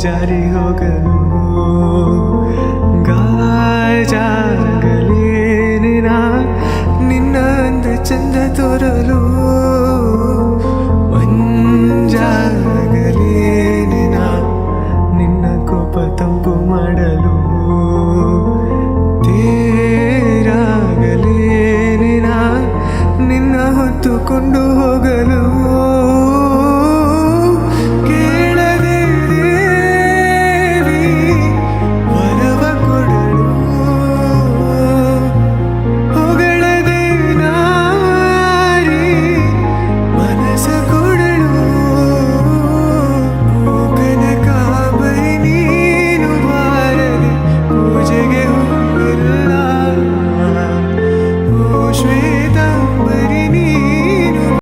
ಜಾರಿ ಹೋಗಲು ಗಾಜಾಗಲೇನಿನ ನಿನ್ನ ಅಂದ ಚಂದ ತೋರಲು ಮಂಜಾಗಲೇನಿನ ನಿನ್ನ ಕೋಪ ತಂಪು ಮಾಡಲು ತೇರಾಗಲೇನಿನ ನಿನ್ನ ಹೊತ್ತುಕೊಂಡು ಹೋಗಲು